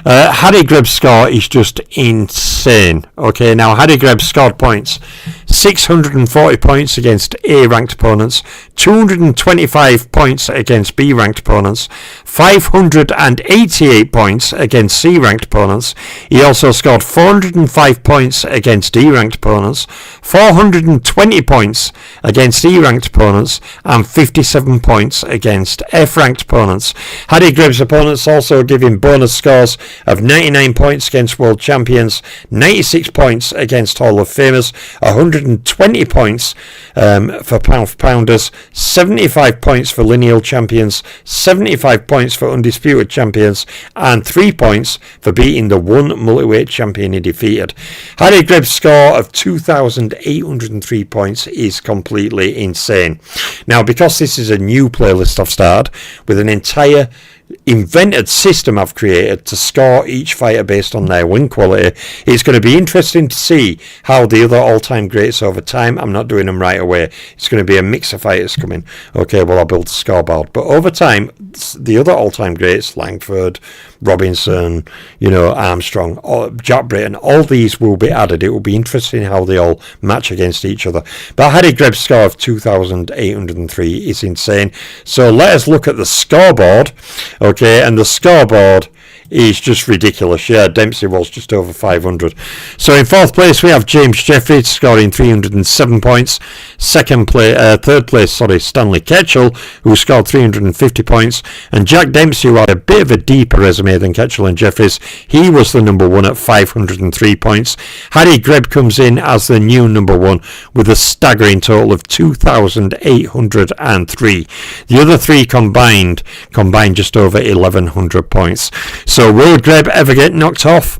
S1: Harry Greb's score is just insane. Okay, now Harry Greb scored points, 640 points against A-ranked opponents, 225 points against B-ranked opponents, 588 points against C-ranked opponents. He also scored 405 points against D-ranked opponents, 420 points against E-ranked opponents, and 57 points against F-ranked opponents. Harry Greb's opponents also give him bonus scores of 99 points against world champions, 96 points against Hall of Famers, 120 points for pounders, 75 points for lineal champions, 75 points for undisputed champions, and 3 points for beating the 1 multiweight champion he defeated. Harry Greb's score of 2,803 points is completely insane. Now, because this is a new playlist I've started with an entire invented system I've created to score each fighter based on their win quality. It's going to be interesting to see how the other all-time greats over time. I'm not doing them right away. It's going to be a mix of fighters coming. Okay, well, I'll build a scoreboard. But over time, the other all-time greats, Langford, Robinson, Armstrong, Jack Britton, all these will be added. It will be interesting how they all match against each other. But Harry Greb's score of 2,803 is insane. So let us look at the scoreboard. Okay, and the scoreboard is just ridiculous. Yeah, Dempsey was just over 500. So in fourth place we have James Jeffries scoring 307 points. Third place, Stanley Ketchell, who scored 350 points, and Jack Dempsey, who had a bit of a deeper resume than Ketchell and Jeffries. He was the number one at 503 points. Harry Greb comes in as the new number one with a staggering total of 2,803. The other three combined just over 1,100 points. So will Greb ever get knocked off?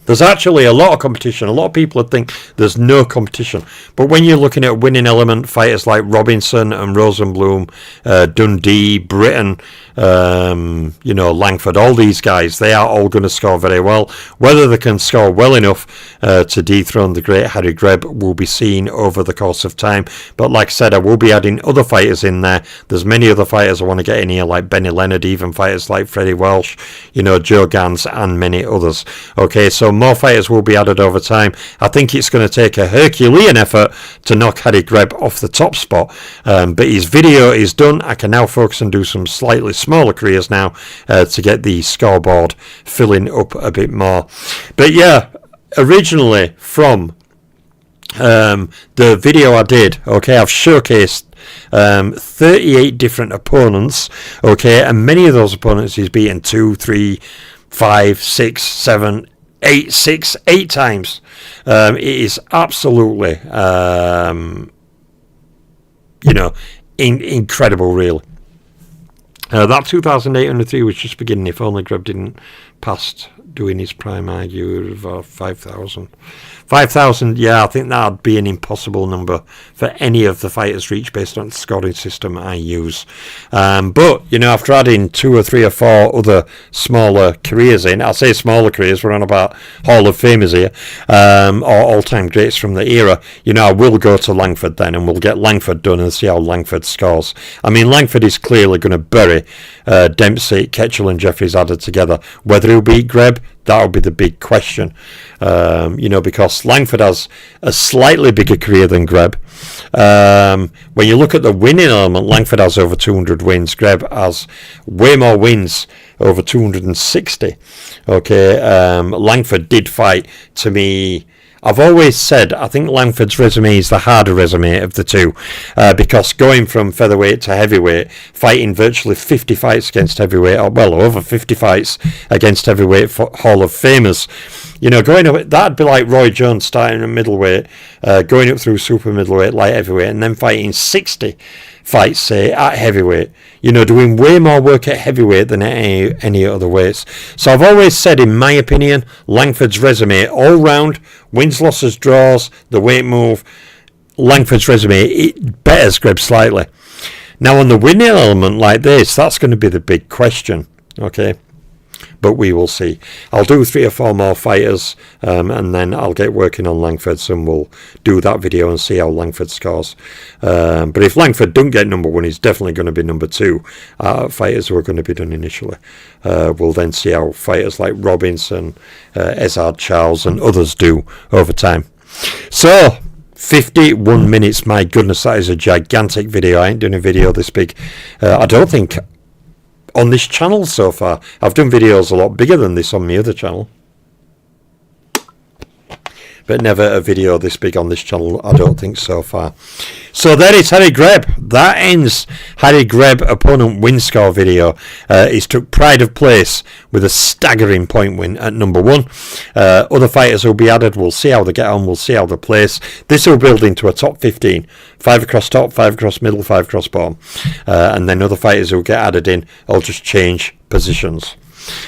S1: There's actually a lot of competition. A lot of people would think there's no competition. But when you're looking at winning element fighters like Robinson and Rosenblum, Dundee, Britton, Langford, all these guys, they are all going to score very well. Whether they can score well enough to dethrone the great Harry Greb will be seen over the course of time. But like I said, I will be adding other fighters in there. There's many other fighters I want to get in here, like Benny Leonard, even fighters like Freddie Welsh, Joe Gans, and many others. Okay, so more fighters will be added over time. I think it's going to take a Herculean effort to knock Harry Greb off the top spot. But his video is done. I can now focus and do some slightly smaller careers now to get the scoreboard filling up a bit more. But yeah, originally from the video I did, okay, I've showcased 38 different opponents, okay, and many of those opponents he's beaten 2, 3, 5, 6, 7, 8 times. It is absolutely incredible, really. That 2,803 was just beginning. If only Greb didn't pass doing his prime, argue of 5,000. 5,000, yeah, I think that would be an impossible number for any of the fighters reached based on the scoring system I use. But, after adding 2 or 3 or 4 other smaller careers in, I'll say smaller careers, we're on about Hall of Famers here, or all-time greats from the era, I will go to Langford then, and we'll get Langford done and see how Langford scores. I mean, Langford is clearly going to bury Dempsey, Ketchell and Jeffries added together. Whether he'll beat Greb, that'll be the big question, because Langford has a slightly bigger career than Greb. When you look at the winning element, Langford has over 200 wins. Greb has way more wins, over 260. Okay, Langford did fight, to me. I've always said I think Langford's resume is the harder resume of the two, because going from featherweight to heavyweight, fighting virtually 50 fights against heavyweight, or well, over 50 fights against heavyweight Hall of Famers, going up, that'd be like Roy Jones starting at middleweight, going up through super middleweight, light heavyweight, and then fighting 60 fights, say, at heavyweight, doing way more work at heavyweight than at any other weights. So I've always said, in my opinion, Langford's resume all round, wins, losses, draws, the weight move, Langford's resume, it betters Greb slightly. Now on the winning element like this, that's going to be the big question, okay? But we will see. I'll do 3 or 4 more fighters, and then I'll get working on Langford's, and we'll do that video and see how Langford scores. But if Langford don't get number 1, he's definitely going to be number 2. Fighters who are going to be done initially. We'll then see how fighters like Robinson, Ezard Charles, and others do over time. So 51 minutes, my goodness, that is a gigantic video. I ain't doing a video this big, I don't think, on this channel so far. I've done videos a lot bigger than this on my other channel, but never a video this big on this channel, I don't think, so far. So there is Harry Greb. That ends Harry Greb opponent win score video. He's took pride of place with a staggering point win at number 1. Other fighters will be added. We'll see how they get on. We'll see how they place. This will build into a top 15. 5 across top, 5 across middle, 5 across bottom. And then other fighters who get added in, I'll just change positions.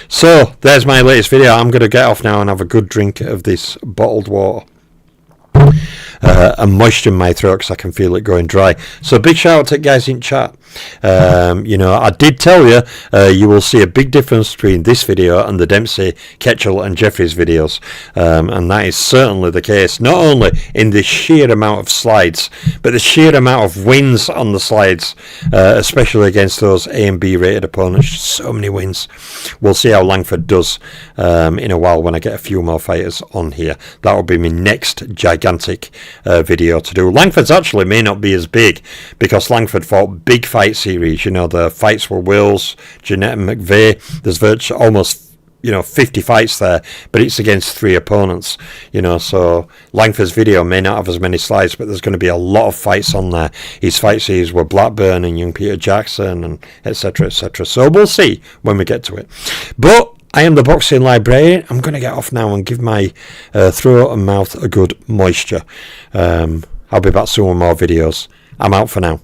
S1: So there's my latest video. I'm going to get off now and have a good drink of this bottled water and moisten my throat because I can feel it going dry. So big shout out to guys in chat. You know, I did tell you, you will see a big difference between this video and the Dempsey, Ketchell and Jeffries videos, and that is certainly the case, not only in the sheer amount of slides, but the sheer amount of wins on the slides, especially against those A and B rated opponents. So many wins. We'll see how Langford does in a while when I get a few more fighters on here. That will be my next gigantic video to do. Langford's actually may not be as big because Langford fought big fight series. You know, the fights were Wills, Jeanette and McVeigh. There's virtually almost 50 fights there, but it's against 3 opponents, so Langford's video may not have as many slides, but there's going to be a lot of fights on there. His fight series were Blackburn and Young Peter Jackson and etc, so we'll see when we get to it. But I am the boxing librarian. I'm going to get off now and give my throat and mouth a good moisture. I'll be back soon with more videos. I'm out for now.